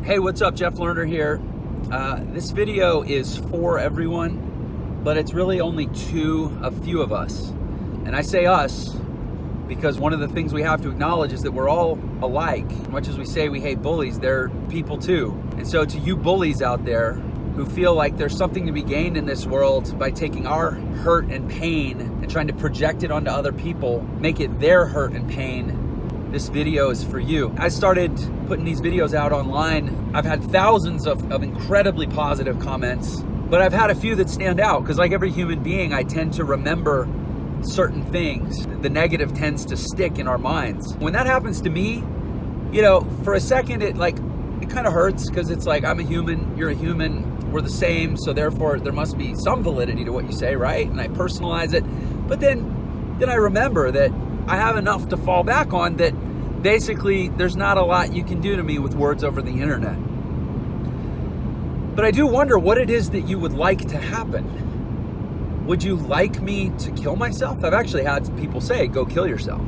Hey, what's up? Jeff Lerner here. This video is for everyone, but it's really only a few of us. And I say us because one of the things we have to acknowledge is that we're all alike. Much as we say we hate bullies, they're people too. And so to you bullies out there who feel like there's something to be gained in this world by taking our hurt and pain and trying to project it onto other people, make it their hurt and pain, this video is for you. I started putting these videos out online. I've had thousands of incredibly positive comments, but I've had a few that stand out because like every human being, I tend to remember certain things. The negative tends to stick in our minds. When that happens to me, for a second, it kind of hurts because it's like, I'm a human, you're a human, we're the same, so therefore there must be some validity to what you say, right? And I personalize it. But then I remember that I have enough to fall back on that basically there's not a lot you can do to me with words over the internet. But I do wonder what it is that you would like to happen. Would you like me to kill myself? I've actually had people say, go kill yourself.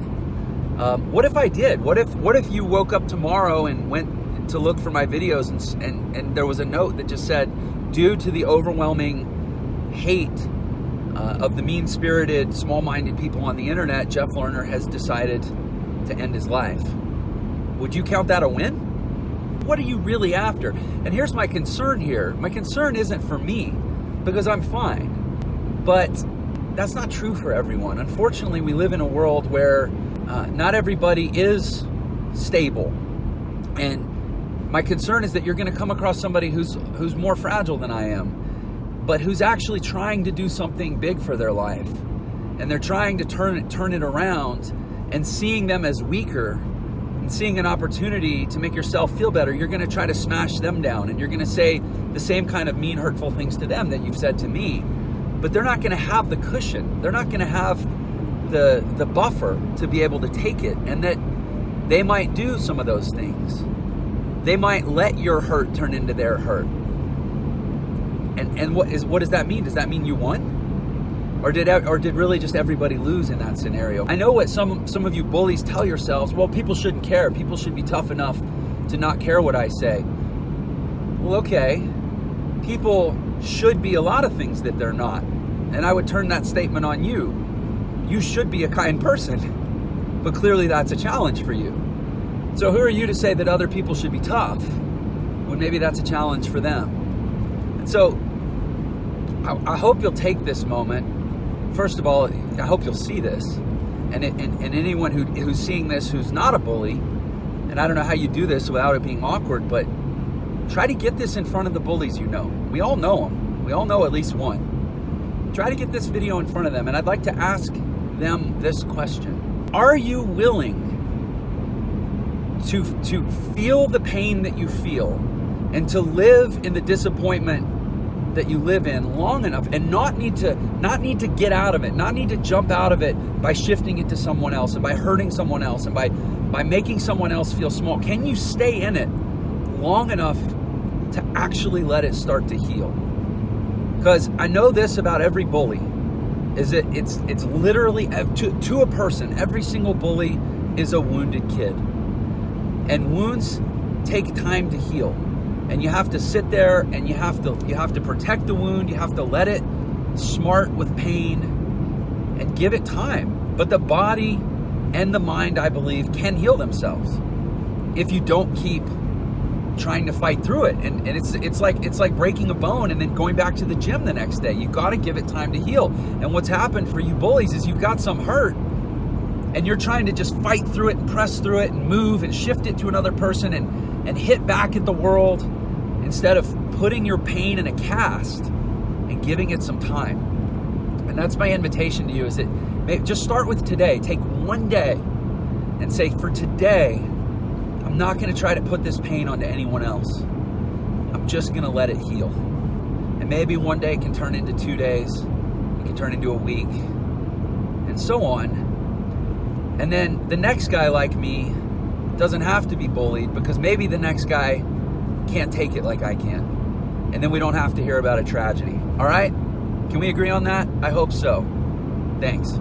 What if I did? What if you woke up tomorrow and went to look for my videos and there was a note that just said, due to the overwhelming hate of the mean-spirited, small-minded people on the internet, Jeff Lerner has decided to end his life. Would you count that a win? What are you really after? And here's my concern here. My concern isn't for me, because I'm fine. But that's not true for everyone. Unfortunately, we live in a world where not everybody is stable. And my concern is that you're going to come across somebody who's more fragile than I am, but who's actually trying to do something big for their life. And they're trying to turn it around, and seeing them as weaker and seeing an opportunity to make yourself feel better, you're gonna try to smash them down, and you're gonna say the same kind of mean, hurtful things to them that you've said to me. But they're not gonna have the cushion. They're not gonna have the buffer to be able to take it, and that they might do some of those things. They might let your hurt turn into their hurt. And what does that mean? Does that mean you won? Or did really just everybody lose in that scenario? I know what some of you bullies tell yourselves, well, people shouldn't care. People should be tough enough to not care what I say. Well, okay. People should be a lot of things that they're not. And I would turn that statement on you. You should be a kind person, but clearly that's a challenge for you. So who are you to say that other people should be tough when maybe that's a challenge for them? And so I hope you'll take this moment. First of all, I hope you'll see this. And anyone who's seeing this who's not a bully, and I don't know how you do this without it being awkward, but try to get this in front of the bullies you know. We all know them. We all know at least one. Try to get this video in front of them, and I'd like to ask them this question. Are you willing to feel the pain that you feel and to live in the disappointment that you live in long enough and not need to get out of it, not need to jump out of it by shifting it to someone else and by hurting someone else and by making someone else feel small? Can you stay in it long enough to actually let it start to heal? Because I know this about every bully, is that it's literally, to a person, every single bully is a wounded kid. And wounds take time to heal. And you have to sit there and you have to protect the wound. You have to let it smart with pain and give it time. But the body and the mind, I believe, can heal themselves if you don't keep trying to fight through it. And it's like breaking a bone and then going back to the gym the next day. You got to give it time to heal. And what's happened for you bullies is you've got some hurt and you're trying to just fight through it and press through it and move and shift it to another person and hit back at the world, instead of putting your pain in a cast and giving it some time. And that's my invitation to you, is that just start with today. Take one day and say, for today, I'm not going to try to put this pain onto anyone else. I'm just going to let it heal. And maybe one day can turn into 2 days. It can turn into a week, and so on. And then the next guy like me doesn't have to be bullied, because maybe the next guy can't take it like I can. And then we don't have to hear about a tragedy. All right? Can we agree on that? I hope so. Thanks.